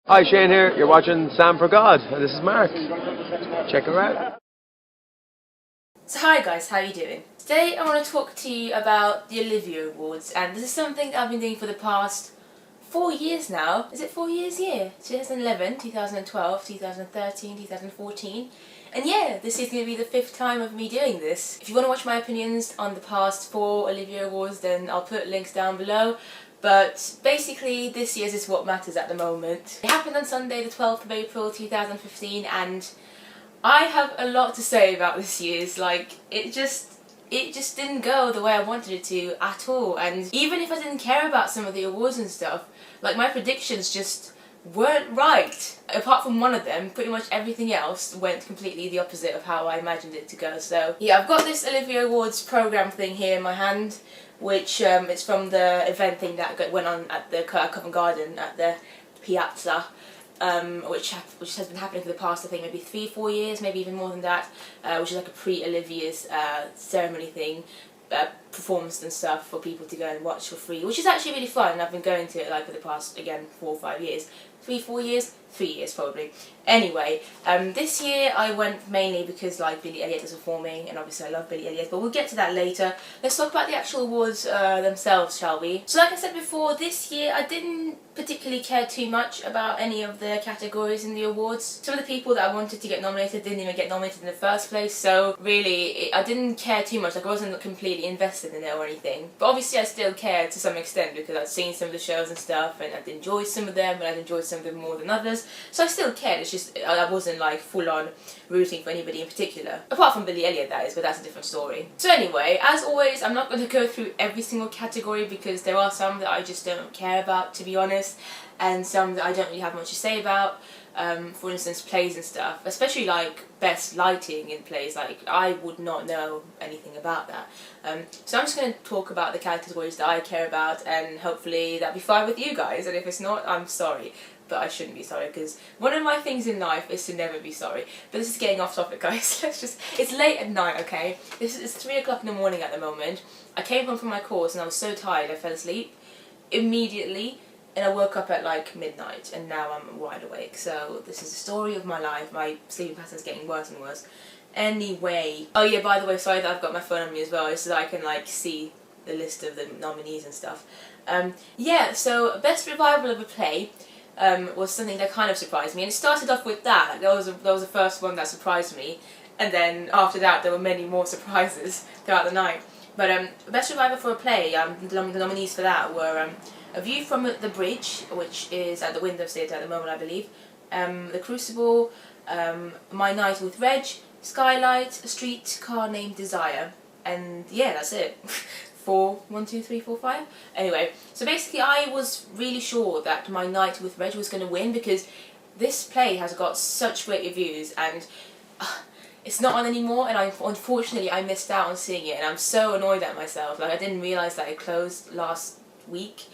Hi, Shane here. You're watching Sam for God, and this is Mark. Check her out. So hi guys, how are you doing? Today I want to talk to you about the Olivier Awards, and this is something I've been doing for the past 4 years now. Is it 4 years? Yeah. 2011, 2012, 2013, 2014. And yeah, this is going to be the 5th time of me doing this. If you want to watch my opinions on the past 4 Olivier Awards, then I'll put links down below. But basically, this year's is what matters at the moment. It happened on Sunday the 12th of April 2015, and I have a lot to say about this year's. Like, it just didn't go the way I wanted it to at all. And even if I didn't care about some of the awards and stuff, like, my predictions just weren't right. Apart from one of them, pretty much everything else went completely the opposite of how I imagined it to go. So yeah, I've got this Olivier Awards programme thing here in my hand, which it's from the event thing that went on at the Covent Garden at the Piazza. Which has been happening for the past, I think, maybe 3-4 years, maybe even more than that, which is like a pre-Olivier's ceremony thing, performance and stuff for people to go and watch for free, which is actually really fun. I've been going to it like for the past, again, 4 or 5 years. 3-4 years? 3 years probably. Anyway, this year I went mainly because like Billy Elliot is performing, and obviously I love Billy Elliot, but we'll get to that later. Let's talk about the actual awards themselves, shall we? So like I said before, this year I didn't particularly care too much about any of the categories in the awards. Some of the people that I wanted to get nominated didn't even get nominated in the first place, so really I didn't care too much. Like, I wasn't completely invested in it or anything, but obviously I still cared to some extent because I'd seen some of the shows and stuff, and I'd enjoyed some of them, and I'd enjoyed some of them more than others, so I still cared. It's just I wasn't like full on rooting for anybody in particular, apart from Billy Elliot, that is, but that's a different story. So anyway, as always, I'm not going to go through every single category because there are some that I just don't care about, to be honest, and some that I don't really have much to say about. For instance, plays and stuff, especially like best lighting in plays, like I would not know anything about that. So I'm just going to talk about the categories that I care about, and hopefully that'll be fine with you guys, and if it's not, I'm sorry. But I shouldn't be sorry, because one of my things in life is to never be sorry. But this is getting off topic, guys. It's late at night, okay? It's 3 o'clock in the morning at the moment. I came home from my course and I was so tired I fell asleep immediately, and I woke up at like midnight, and now I'm wide awake. So this is the story of my life. My sleeping pattern's getting worse and worse. Anyway, oh yeah, by the way, sorry that I've got my phone on me as well, so that I can like see the list of the nominees and stuff. Yeah, so best revival of a play was something that kind of surprised me, and it started off with that. Like, that was the first one that surprised me, and then after that there were many more surprises throughout the night. But best revival for a play, the nominees for that were A View from the Bridge, which is at the Windows Theatre at the moment, I believe, The Crucible, My Night with Reg, Skylight, A Streetcar Named Desire, and yeah, that's it. 1, 2, 3, 4, 5. Anyway, so basically I was really sure that My Night with Reg was going to win because this play has got such great reviews, and it's not on anymore, and unfortunately I missed out on seeing it, and I'm so annoyed at myself. Like, I didn't realise that it closed last week,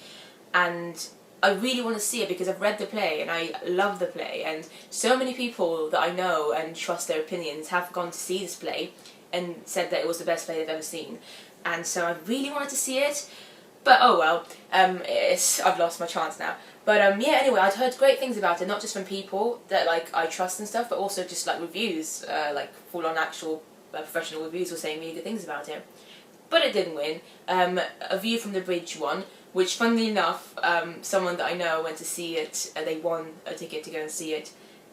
and I really want to see it because I've read the play and I love the play, and so many people that I know and trust their opinions have gone to see this play and said that it was the best play they've ever seen. And so I really wanted to see it, but oh well, I've lost my chance now. But yeah, anyway, I'd heard great things about it, not just from people that like I trust and stuff, but also just like reviews, like full-on actual professional reviews were saying really good things about it. But it didn't win. A View from the Bridge won, which, funnily enough, someone that I know went to see it, they won a ticket to go and see it,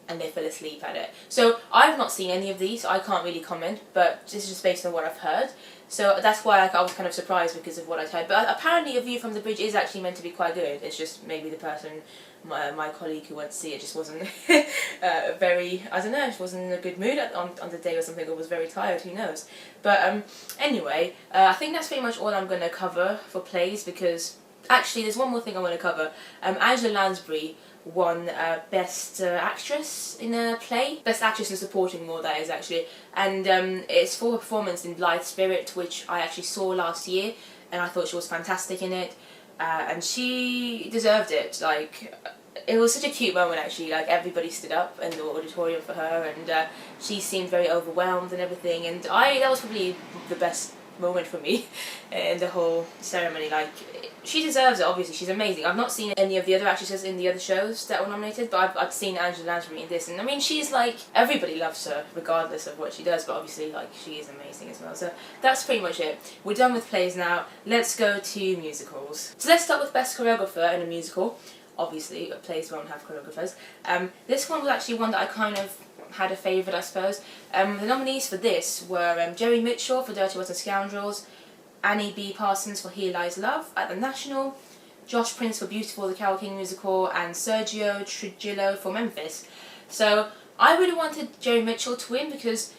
and they fell asleep at it. So I've not seen any of these, so I can't really comment, but this is just based on what I've heard. So that's why I was kind of surprised because of what I'd heard. But apparently A View from the Bridge is actually meant to be quite good. It's just maybe the person, my colleague who went to see it, just wasn't very, I don't know, just wasn't in a good mood on the day or something, or was very tired, who knows. But anyway, I think that's pretty much all I'm going to cover for plays, because actually there's one more thing I want to cover. Angela Lansbury won Best Actress in a Play. Best Actress in Supporting Role, that is, actually. And it's for her performance in Blithe Spirit, which I actually saw last year, and I thought she was fantastic in it. And she deserved it. Like, it was such a cute moment, actually. Like, everybody stood up in the auditorium for her, and she seemed very overwhelmed and everything. And that was probably the best moment for me in the whole ceremony. Like, she deserves it, obviously. She's amazing. I've not seen any of the other actresses in the other shows that were nominated, but I've seen Angela Lansbury in this, and I mean, she's like, everybody loves her, regardless of what she does, but obviously, like, she is amazing as well. So that's pretty much it. We're done with plays now. Let's go to musicals. So let's start with Best Choreographer in a musical. Obviously, plays won't have choreographers. This one was actually one that I kind of had a favourite, I suppose. The nominees for this were Jerry Mitchell for Dirty Rotten Scoundrels, Annie B. Parsons for Here Lies Love at the National, Josh Prince for Beautiful, the Carole King musical, and Sergio Trujillo for Memphis. So I really wanted Jerry Mitchell to win because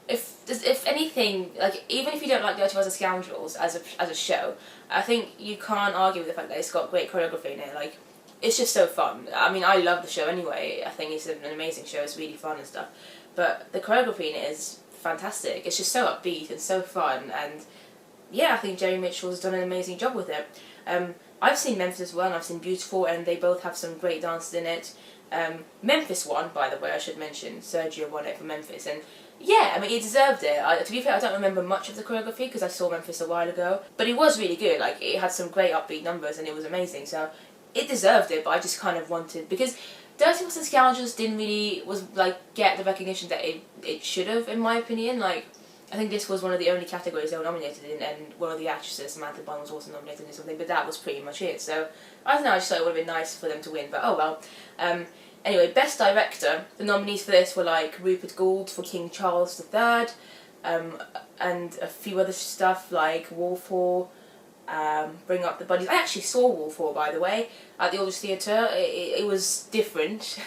if anything, like, even if you don't like Dirty Rotten Scoundrels as a show, I think you can't argue with the fact that it's got great choreography in it. Like, it's just so fun. I mean, I love the show anyway. I think it's an amazing show. It's really fun and stuff. But the choreography in it is fantastic. It's just so upbeat and so fun, and yeah, I think Jerry Mitchell's done an amazing job with it. I've seen Memphis as well, and I've seen Beautiful, and they both have some great dances in it. Memphis won, by the way, I should mention. Sergio won it for Memphis, and yeah, I mean, he deserved it. To be fair, I don't remember much of the choreography because I saw Memphis a while ago, but it was really good. Like, it had some great upbeat numbers, and it was amazing, so it deserved it, but I just kind of wanted, because Dirty Rotten Scoundrels didn't really, get the recognition that it should have, in my opinion. Like, I think this was one of the only categories they were nominated in, and one of the actresses, Samantha Bond, was also nominated in something, but that was pretty much it. So, I don't know, I just thought it would have been nice for them to win, but oh well. Anyway, Best Director, the nominees for this were like Rupert Gould for King Charles III, and a few other stuff like Wolf Hall, Bring Up the Buddies. I actually saw Wolf Hall, by the way, at the Aldrich Theatre. It was different.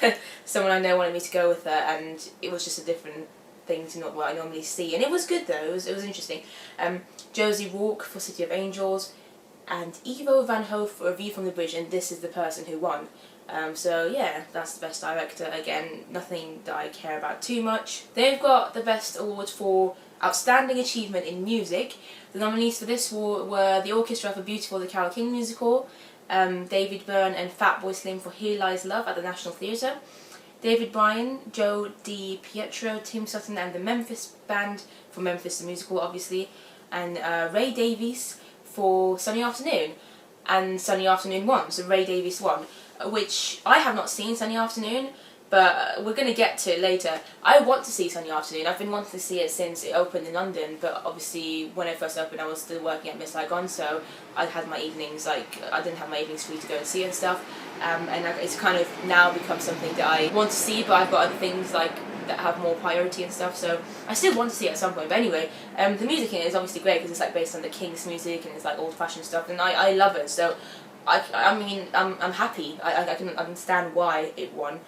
Someone I know wanted me to go with her, and it was just a different thing to not what I normally see, and it was good though. It was interesting. Josie Rourke for City of Angels, and Ivo Van Hove for A View from the Bridge, and this is the person who won. So yeah, that's the Best Director. Again, nothing that I care about too much. They've got the Best Award for Outstanding Achievement in Music. The nominees for this were the orchestra for Beautiful, the Carole King musical, David Byrne and Fatboy Slim for Here Lies Love at the National Theatre, David Bryan, Joe Di Pietro, Tim Sutton and the Memphis Band for Memphis the musical, obviously, and Ray Davies for Sunny Afternoon. And Sunny Afternoon won, so Ray Davies won, which I have not seen Sunny Afternoon, but we're going to get to it later. I want to see Sunny Afternoon. I've been wanting to see it since it opened in London, but obviously when it first opened I was still working at Miss Saigon, so I had my evenings, I didn't have my evenings free to go and see it and stuff, and it's kind of now become something that I want to see, but I've got other things that have more priority and stuff, so I still want to see it at some point. But anyway, the music in it is obviously great because it's based on the King's music and it's old-fashioned stuff, and I love it, so I mean, I'm happy. I can understand why it won,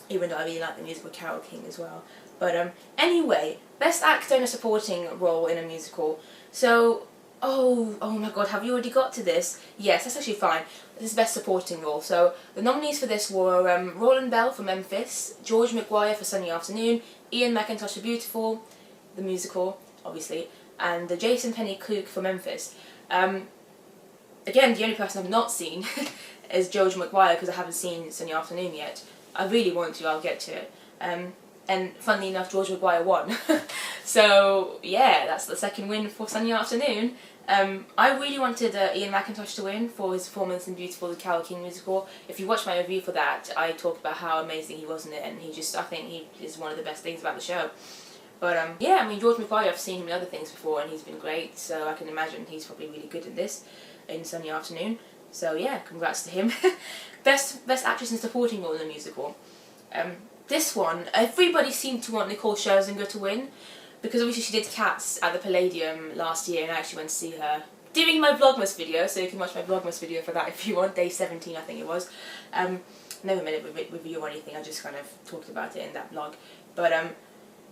even though I really like the music with Carole King as well. But anyway, Best Actor in a Supporting Role in a Musical. So, oh my god, have you already got to this? Yes, that's actually fine. This is Best Supporting Role. So, the nominees for this were Roland Bell for Memphis, George McGuire for Sunny Afternoon, Ian McIntosh for Beautiful, the musical, obviously, and Jason Penny Cook for Memphis. Again, the only person I've not seen is George McGuire because I haven't seen Sunny Afternoon yet. I really want to, I'll get to it. And funnily enough, George McGuire won. So, yeah, that's the second win for Sunny Afternoon. I really wanted Ian McIntosh to win for his performance in Beautiful, the Carole King musical. If you watch my review for that, I talked about how amazing he was in it, and I think he is one of the best things about the show. But yeah, I mean, George McGuire, I've seen him in other things before, and he's been great, so I can imagine he's probably really good in this, in Sunny Afternoon. So yeah, congrats to him. Best Actress in Supporting Role in a Musical. This one, everybody seemed to want Nicole Scherzinger to win, because obviously she did Cats at the Palladium last year, and I actually went to see her doing my Vlogmas video, so you can watch my Vlogmas video for that if you want, day 17 I think it was. Never made a review or anything, I just kind of talked about it in that vlog. But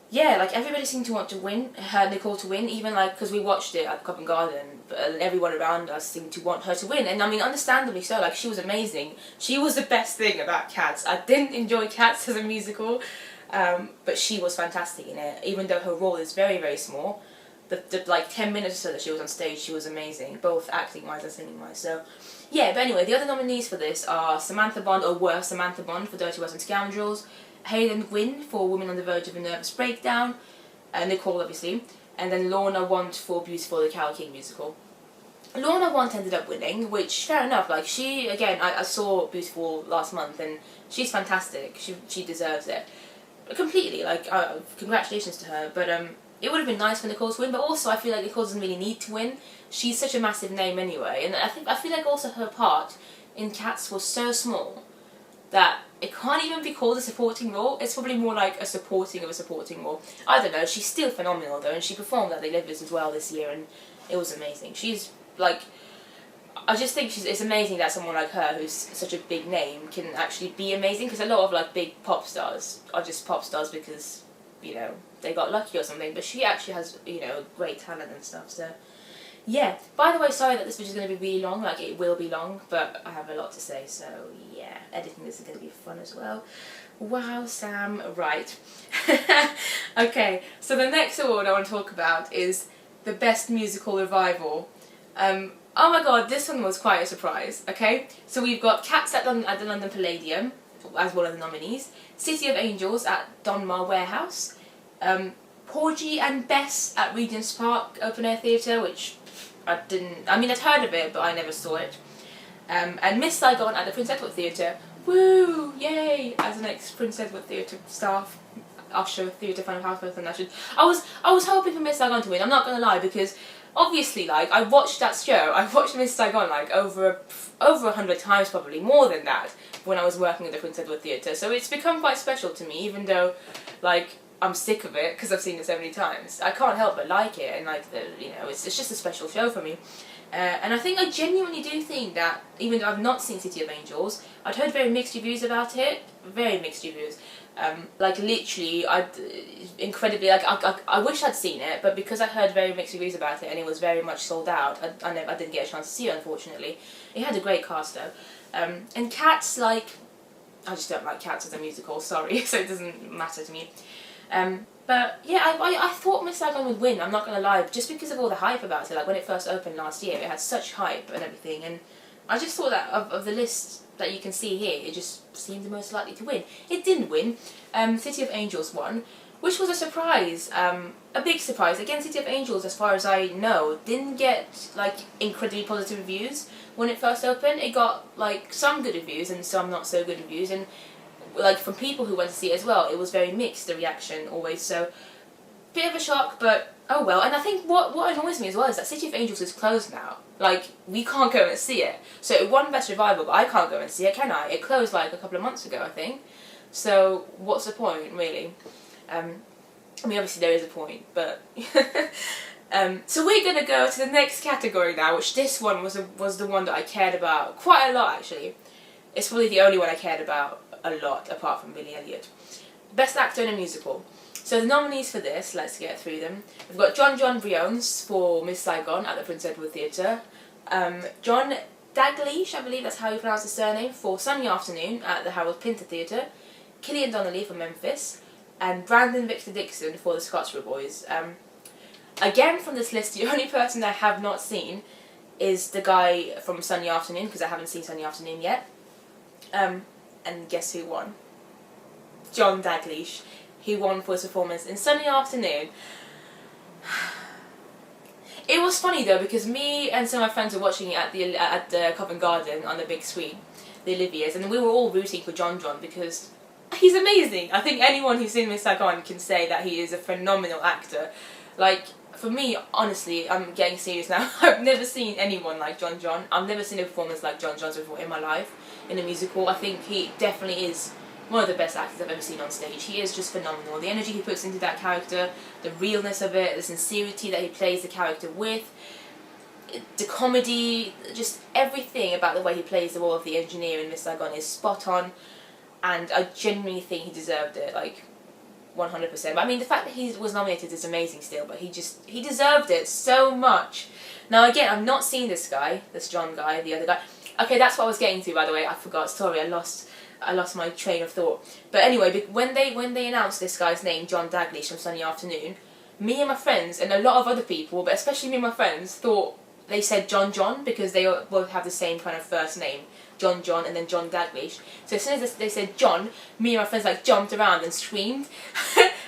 yeah, everybody seemed to want to win, Nicole to win, even because we watched it at Covent Garden, and everyone around us seemed to want her to win, and I mean, understandably so, she was amazing. She was the best thing about Cats. I didn't enjoy Cats as a musical, but she was fantastic in it, even though her role is very, very small. The 10 minutes or so that she was on stage, she was amazing, both acting-wise and singing-wise, so yeah. But anyway, the other nominees for this are Samantha Bond for Dirty Rotten Scoundrels, Hayden Gwynn for Women on the Verge of a Nervous Breakdown, Nicole obviously, and then Lorna Want for Beautiful, the Carole King musical. Lorna Want ended up winning, which, fair enough, like, she, again, I saw Beautiful last month, and she's fantastic, she deserves it. Completely, like, congratulations to her, but, it would have been nice for Nicole to win, but also I feel like Nicole doesn't really need to win. She's such a massive name anyway, and I feel like also her part in Cats was so small that it can't even be called a supporting role. It's probably more like a supporting of a supporting role. I don't know, she's still phenomenal though, and she performed at the Oliviers as well this year, and it was amazing. She's, like, I just think it's amazing that someone like her, who's such a big name, can actually be amazing, because a lot of, like, big pop stars are just pop stars because, you know, they got lucky or something, but she actually has, you know, great talent and stuff, so... Yeah, by the way, sorry that this video is going to be really long, like it will be long, but I have a lot to say, so yeah, editing this is going to be fun as well. Wow, Sam, right. Okay, so the next award I want to talk about is the Best Musical Revival. Oh my god, this one was quite a surprise, okay? So we've got Cats at the London Palladium, as one of the nominees, City of Angels at Donmar Warehouse, Porgy and Bess at Regent's Park Open Air Theatre, which I'd heard of it, but I never saw it. And Miss Saigon at the Prince Edward Theatre. Woo! Yay! As an ex-Prince Edward Theatre staff, usher, theatre fan of House and National. I was hoping for Miss Saigon to win, I'm not gonna lie, because obviously, like, I watched that show, I watched Miss Saigon, like, over 100 times probably, more than that, when I was working at the Prince Edward Theatre, so it's become quite special to me, even though, like, I'm sick of it because I've seen it so many times. I can't help but like it, and like you know, it's just a special show for me. And I genuinely do think that, even though I've not seen City of Angels, I'd heard very mixed reviews about it. Very mixed reviews. Like literally, incredibly, like I wish I'd seen it, but because I heard very mixed reviews about it and it was very much sold out, I didn't get a chance to see it, unfortunately. It had a great cast though. And Cats, like, I just don't like Cats as a musical, sorry, so it doesn't matter to me. But yeah, I thought Miss Saigon would win, I'm not gonna lie, just because of all the hype about it. Like when it first opened last year, it had such hype and everything, and I just thought that of the list that you can see here, it just seemed the most likely to win. It didn't win. City of Angels won, which was a surprise, a big surprise. Again, City of Angels, as far as I know, didn't get like incredibly positive reviews when it first opened. It got like some good reviews and some not so good reviews, and like from people who went to see it as well, it was very mixed, the reaction always, so bit of a shock, but oh well. And I think what annoys me as well is that City of Angels is closed now. Like, we can't go and see it. So it won Best Revival, but I can't go and see it, can I? It closed like a couple of months ago, I think. So what's the point, really? I mean, obviously there is a point, but... so we're going to go to the next category now, which this one was the one that I cared about quite a lot, actually. It's probably the only one I cared about a lot, apart from Billy Elliot. Best Actor in a Musical. So the nominees for this, let's get through them. We've got John Briones for Miss Saigon at the Prince Edward Theatre. John Dalglish, I believe that's how you pronounce his surname, for Sunny Afternoon at the Harold Pinter Theatre. Killian Donnelly for Memphis. And Brandon Victor Dixon for the Scottsboro Boys. Again, from this list, the only person I have not seen is the guy from Sunny Afternoon, because I haven't seen Sunny Afternoon yet. And guess who won? John Dalglish. He won for his performance in Sunny Afternoon. It was funny though, because me and some of my friends were watching it at the Covent Garden on the big screen, the Oliviers, and we were all rooting for John because he's amazing. I think anyone who's seen Miss Saigon can say that he is a phenomenal actor. Like, for me, honestly, I'm getting serious now, I've never seen anyone like John. I've never seen a performance like John's before in my life, in a musical. I think he definitely is one of the best actors I've ever seen on stage. He is just phenomenal. The energy he puts into that character, the realness of it, the sincerity that he plays the character with, the comedy, just everything about the way he plays the role of the engineer in Miss Saigon is spot on, and I genuinely think he deserved it, like 100%. But I mean, the fact that he was nominated is amazing still, but he deserved it so much. Now again, I've not seen this guy, this John guy, the other guy. Okay, that's what I was getting to, by the way. I forgot. Sorry, I lost my train of thought. But anyway, when they announced this guy's name, John Dalglish from Sunny Afternoon, me and my friends, and a lot of other people, but especially me and my friends, thought they said John because they both have the same kind of first name. John, and then John Dalglish. So as soon as they said John, me and my friends like jumped around and screamed.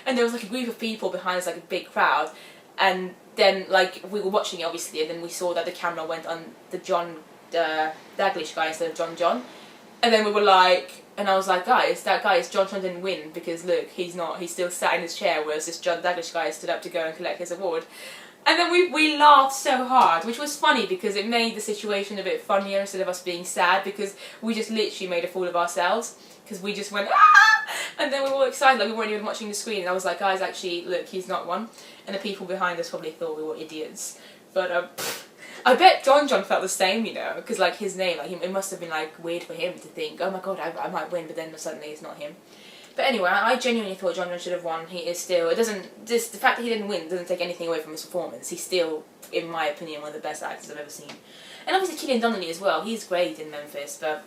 And there was like a group of people behind us, like a big crowd. And then like we were watching it obviously, and then we saw that the camera went on the John Daglish guy instead of John, and then we were like, and I was like, guys, that guy is John didn't win because look, he's still sat in his chair, whereas this John Daglish guy stood up to go and collect his award. And then we laughed so hard, which was funny because it made the situation a bit funnier instead of us being sad, because we just literally made a fool of ourselves, because we just went, ah! And then we were all excited, like we weren't even watching the screen, and I was like, guys, actually, look, he's not one. And the people behind us probably thought we were idiots. But I bet John felt the same, you know, because like his name, like it must have been like weird for him to think, oh my god, I might win, but then suddenly it's not him. But anyway, I genuinely thought John should have won. He is still, the fact that he didn't win doesn't take anything away from his performance. He's still, in my opinion, one of the best actors I've ever seen. And obviously Cillian Donnelly as well, he's great in Memphis, but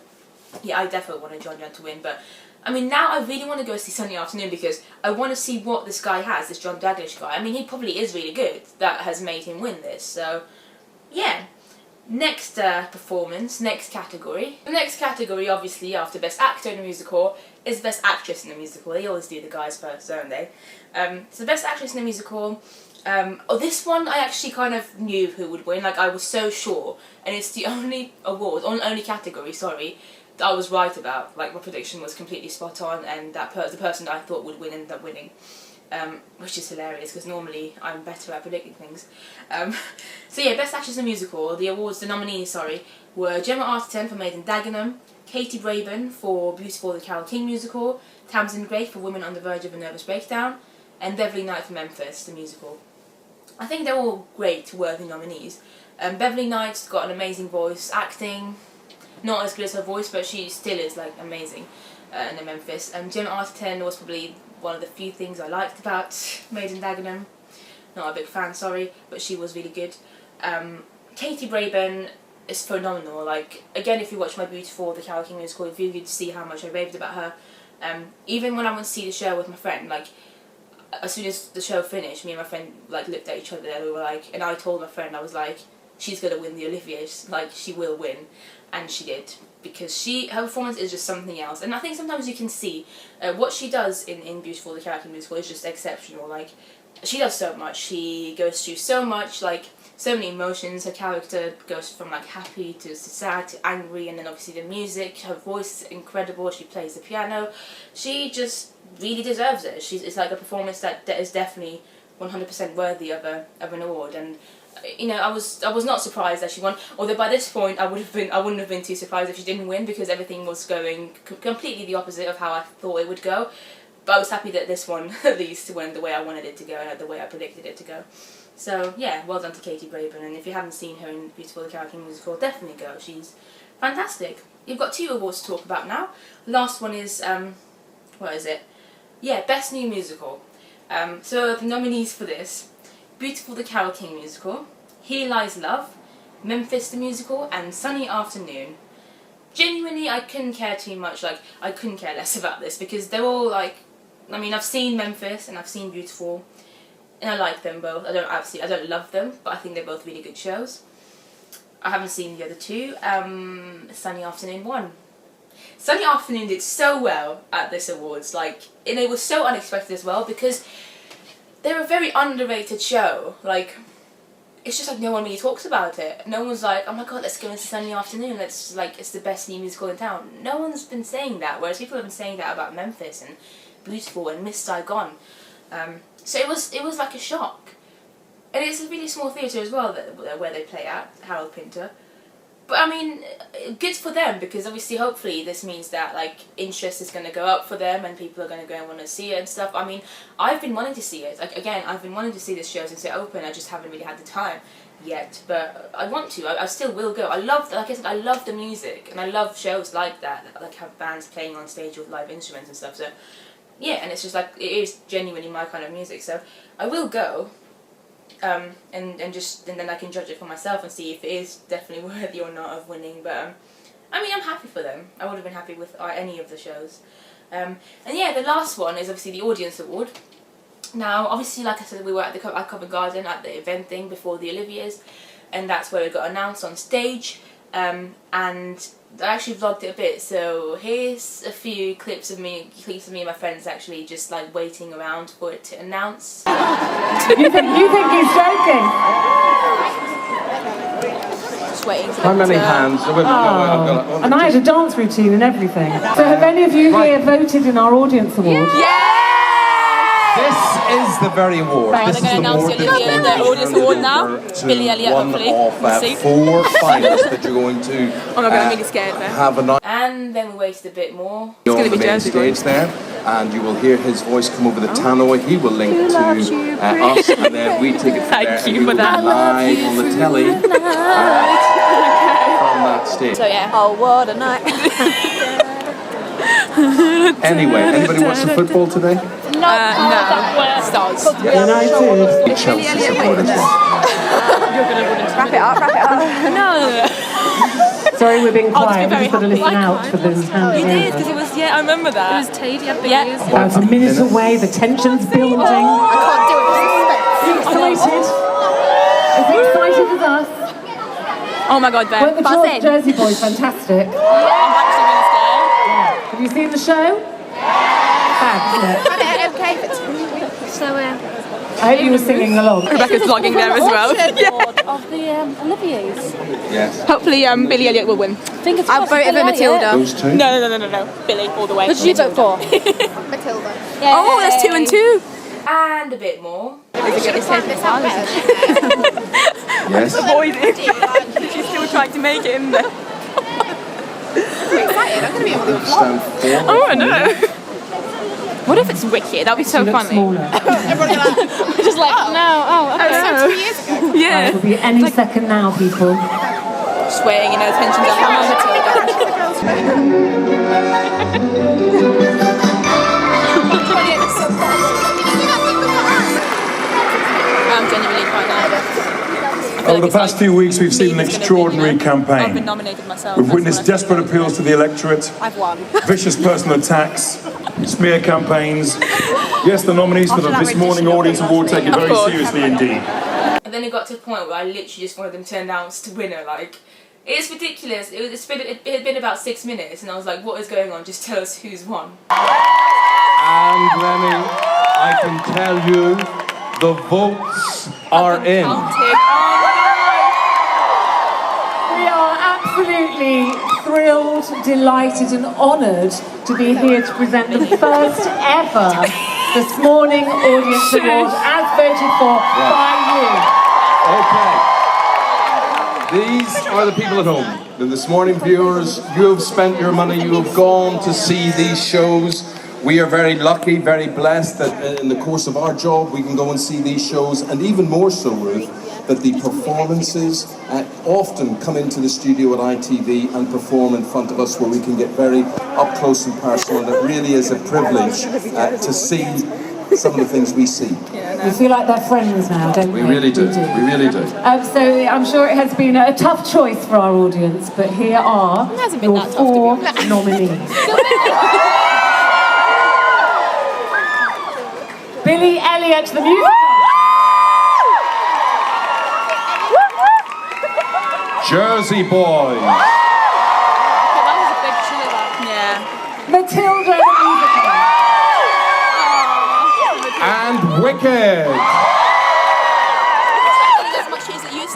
yeah, I definitely wanted John to win. But I mean, now I really want to go see Sunday Afternoon because I want to see what this guy has, this John Daglish guy. I mean, he probably is really good. That has made him win this, so yeah. Next performance, next category. The next category, obviously, after Best Actor in a Musical, is Best Actress in a Musical. They always do the guys first, don't they? So Best Actress in a Musical, this one I actually kind of knew who would win, like I was so sure, and it's the only award, only category, sorry, that I was right about. Like my prediction was completely spot on, and that the person that I thought would win ended up winning. Which is hilarious because normally I'm better at predicting things. So yeah, Best Actress in a Musical, the nominees, were Gemma Arterton for Made in Dagenham, Katie Braben for Beautiful the Carole King Musical, Tamsin Greig for Women on the Verge of a Nervous Breakdown, and Beverly Knight for Memphis, the musical. I think they're all great, worthy nominees. Beverly Knight's got an amazing voice, acting, not as good as her voice, but she still is like amazing in the Memphis. Gemma Arterton was probably one of the few things I liked about Made in Dagenham. Not a big fan, sorry, but she was really good. Katie Braben is phenomenal. Like, again, if you watch my Beautiful the Carole King Musical, it's really good to see how much I raved about her. Even when I went to see the show with my friend, like, as soon as the show finished, me and my friend like looked at each other and we were like, and I told my friend, I was like, she's gonna win the Oliviers, like she will win, and she did, because her performance is just something else. And I think sometimes you can see what she does in Beautiful the Carole King Musical is just exceptional. Like, she does so much, she goes through so much, like so many emotions. Her character goes from like happy to sad to angry, and then obviously the music, her voice is incredible, she plays the piano, she just really deserves it. It's like a performance that is definitely 100% worthy of an award. And you know, I was not surprised that she won, although by this point I wouldn't have been too surprised if she didn't win, because everything was going completely the opposite of how I thought it would go. But I was happy that this one at least went the way I wanted it to go and the way I predicted it to go. So yeah, well done to Katie Braben, and if you haven't seen her in Beautiful the Carole King Musical, definitely go. She's fantastic. You've got 2 awards to talk about now. Last one is what is it? Yeah, Best New Musical. So the nominees for this: Beautiful the Carole King Musical, Here Lies Love, Memphis the Musical, and Sunny Afternoon. Genuinely, I couldn't care too much, like, I couldn't care less about this, because they're all, like, I mean, I've seen Memphis and I've seen Beautiful, and I like them both. I don't love them, but I think they're both really good shows. I haven't seen the other 2. Sunny Afternoon won. Sunny Afternoon did so well at this awards, like, and it was so unexpected as well, because they're a very underrated show. Like, it's just like no one really talks about it. No one's like, oh my god, let's go into Sunday Afternoon, it's like, it's the best new musical in town. No one's been saying that, whereas people have been saying that about Memphis and Beautiful and Miss Saigon. So it was like a shock. And it's a really small theatre as well where they play at, Harold Pinter. But I mean, good for them, because obviously, hopefully, this means that like interest is going to go up for them, and people are going to go and want to see it and stuff. I mean, I've been wanting to see it. Like, again, I've been wanting to see this show since it opened. I just haven't really had the time yet, but I want to. I still will go. I love, like I said, I love the music, and I love shows like that like have bands playing on stage with live instruments and stuff. So yeah, and it's just like, it is genuinely my kind of music. So I will go. And then I can judge it for myself and see if it is definitely worthy or not of winning. But I mean, I'm happy for them. I would have been happy with any of the shows. And yeah, the last one is obviously the Audience Award. Now, obviously, like I said, we were at Covent Garden at the event thing before the Oliviers, and that's where it got announced on stage. and I actually vlogged it a bit, so here's a few clips of me and my friends actually just like waiting around for it to announce. You think he's joking? Just waiting for How many hands? And I had a dance routine and everything. So have any of you here voted in our audience award? This is the very award. Right, this they're is going to announce the Olivier, the audience award now. Billy Elliot, hopefully. One of 4 finalists that you're going to Oh my god, I'm really scared there. have a night And then we waited a bit more. on the main stage there, and you will hear his voice come over the tannoy. He will link to us, and then we take it from there. Thank you and for we that. will live on the telly from that stage. So yeah. Oh, what a night. Anyway, anybody watch the football today? No. Stars. United. Chelsea supporters. Wrap it up. No. Sorry, we're being quiet. very We've just got to listen happy. out for the hands. You did, because it was, I remember that. It was Tade, you had big ears. About a minute away, the tension's building. I can't do it. Are you excited? As excited as us? Oh my god, Weren't Ben. the Jersey Boys fantastic? I'm actually really scared. Have you seen the show? Fab, isn't it? So, I hope you were singing along. Rebecca's vlogging there as well. of the Oliviers. Yes. Hopefully Billy Elliot will win. Fingers I crossed. voted for Matilda. Those two? No. Billy, all the way. What did you vote for? Matilda. Oh, that's 2 and 2. And a bit more. Yes. Avoided. She's still trying to make it in there. Stand forward. Oh, I know. What if it's Wicked? That'd be so Look funny. smaller. Just like, no, 2 years ago. Yeah. It'll be any second now, people. Swaying in her tensions I'm genuinely quite nervous. Over the past few weeks, we've seen an extraordinary I've been campaign. nominated myself. We've witnessed desperate appeals to the electorate, I've won. vicious personal attacks, smear campaigns. Yes, the nominees for this morning audience award take it very seriously indeed. And then it got to a point where I literally just wanted them to announce the winner. Like, it's ridiculous. It had been about 6 minutes, and I was like, what is going on? Just tell us who's won. And Lenny, I can tell you, the votes are in. Counted. We are absolutely thrilled, delighted and honoured to be here to present the first ever This Morning Audience Award as voted for by Okay. These are the people at home. The This Morning viewers, you have spent your money, you have gone to see these shows. We are very lucky, very blessed that in the course of our job we can go and see these shows, and even more so, Ruth, that the performances often come into the studio at ITV and perform in front of us, where we can get very up close and personal, and it really is a privilege to see some of the things we see. you. We feel like they're friends now, don't we? We really do, we really do. So I'm sure it has been a tough choice for our audience, but here are your 4 nominees. Billy Elliot, the musical. Jersey Boys. Yeah. Matilda, the musical. And Wicked.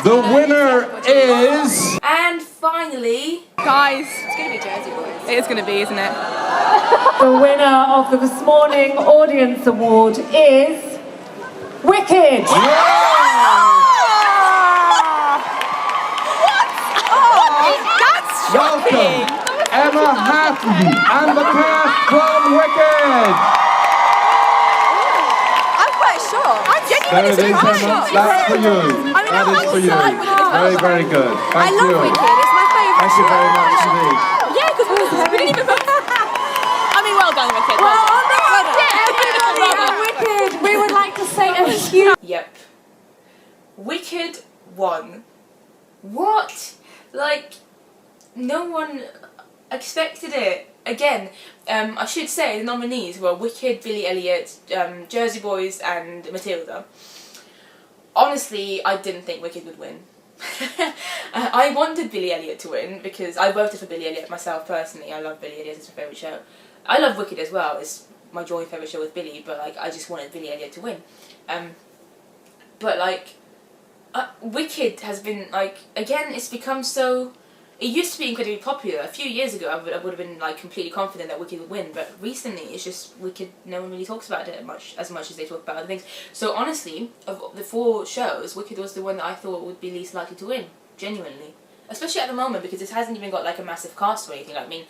The winner is... And finally, guys, it's going to be Jersey Boys. It is going to be, isn't it? The winner of the This Morning Audience Award is Wicked. Welcome, Emma Hatton and the cast from Wicked. I'm quite shocked. I'm There it is, Emma. That's for you. That is for you. Very, very good. Thank you. Wicked. It's my favourite. Thank you very much indeed. Yeah, because we didn't even... I mean, well done, Wicked. Well, on the Wicked, we would like to say a huge... Yep. Wicked won. What? Like, no one expected it. Again, I should say the nominees were Wicked, Billy Elliot, Jersey Boys and Matilda. Honestly, I didn't think Wicked would win. I wanted Billy Elliot to win because I voted for Billy Elliot myself personally. I love Billy Elliot, it's my favourite show. I love Wicked as well, it's my joint favourite show with Billy, but like I just wanted Billy Elliot to win. But like, Wicked has been like, again, it's become so... It used to be incredibly popular. A few years ago I would have been like completely confident that Wicked would win, but recently it's just Wicked, no one really talks about it as much as they talk about other things. So honestly, of the 4 shows, Wicked was the one that I thought would be least likely to win, genuinely. Especially at the moment, because it hasn't even got like a massive cast or anything. I mean,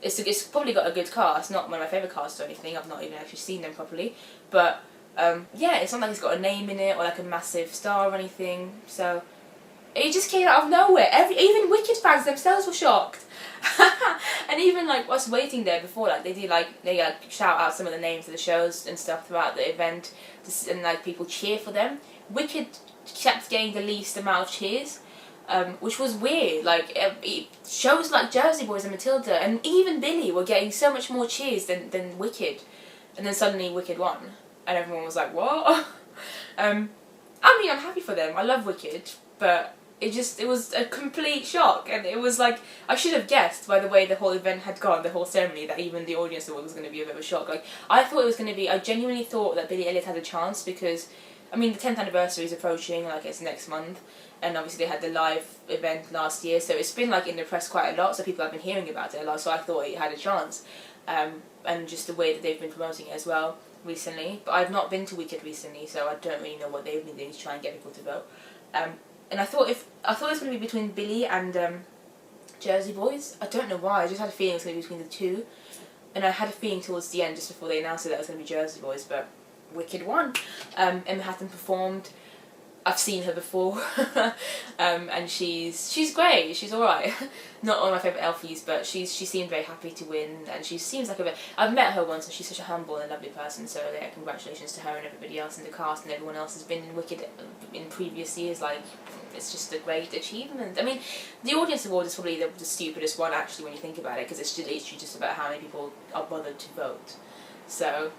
it's probably got a good cast, not one of my favourite casts or anything, I've not even actually seen them properly, but yeah, it's not like it's got a name in it or like a massive star or anything, so... It just came out of nowhere. Even Wicked fans themselves were shocked. And even like us waiting there before, like they shout out some of the names of the shows and stuff throughout the event, and like people cheer for them. Wicked kept getting the least amount of cheers, which was weird. Like shows like Jersey Boys and Matilda and even Billy were getting so much more cheers than Wicked, and then suddenly Wicked won, and everyone was like, what? I mean, I'm happy for them. I love Wicked, but it was a complete shock, and it was like, I should have guessed by the way the whole event had gone, the whole ceremony, that even the audience thought it was going to be a bit of a shock. Like, I thought it was going to be, I genuinely thought that Billy Elliot had a chance because, I mean, the 10th anniversary is approaching, like it's next month, and obviously they had the live event last year, so it's been like in the press quite a lot, so people have been hearing about it a lot, so I thought it had a chance, and just the way that they've been promoting it as well recently. But I've not been to Wicked recently, so I don't really know what they've been doing to try and get people to vote. And I thought it was going to be between Billy and Jersey Boys. I don't know why. I just had a feeling it was going to be between the two, and I had a feeling towards the end, just before they announced it, that it was going to be Jersey Boys. But Wicked won. Emma Hatton performed. I've seen her before, and she's great. She's all right. Not one of my favourite Elfies, but she seemed very happy to win, and she seems like I've met her once, and she's such a humble and lovely person. So yeah, congratulations to her and everybody else in the cast, and everyone else has been in Wicked in previous years. Like, it's just a great achievement. I mean, the Audience Award is probably the stupidest one actually when you think about it, because it's literally just about how many people are bothered to vote. So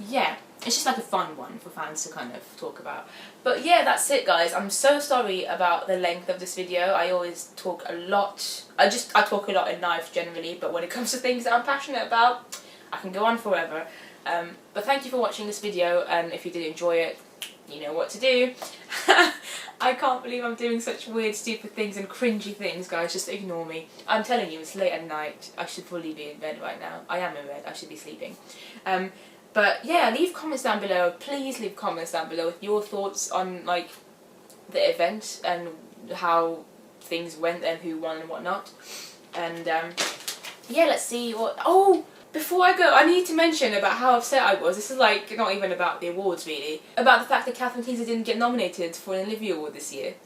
yeah, it's just like a fun one for fans to kind of talk about. But yeah, that's it guys. I'm so sorry about the length of this video. I always talk a lot. I talk a lot in life generally, but when it comes to things that I'm passionate about, I can go on forever. But thank you for watching this video, and if you did enjoy it, you know what to do. I can't believe I'm doing such weird, stupid things and cringy things, guys. Just ignore me. I'm telling you, it's late at night. I should probably be in bed right now. I am in bed. I should be sleeping. But yeah, leave comments down below. Please leave comments down below with your thoughts on like the event and how things went and who won and whatnot. And yeah, let's see what... Oh! Before I go, I need to mention about how upset I was. This is like not even about the awards really. About the fact that Catherine Kingsley didn't get nominated for an Olivier Award this year.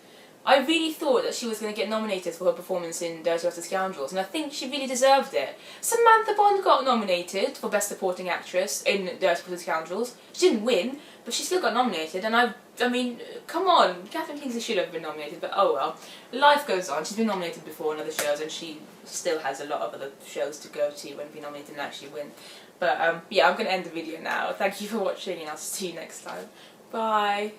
I really thought that she was going to get nominated for her performance in Dirty Rotten Scoundrels, and I think she really deserved it. Samantha Bond got nominated for Best Supporting Actress in Dirty Rotten Scoundrels. She didn't win, but she still got nominated, and I mean, come on, Catherine Kingsley should have been nominated, but oh well. Life goes on. She's been nominated before in other shows, and she still has a lot of other shows to go to and be nominated and actually win. But yeah, I'm going to end the video now. Thank you for watching, and I'll see you next time. Bye!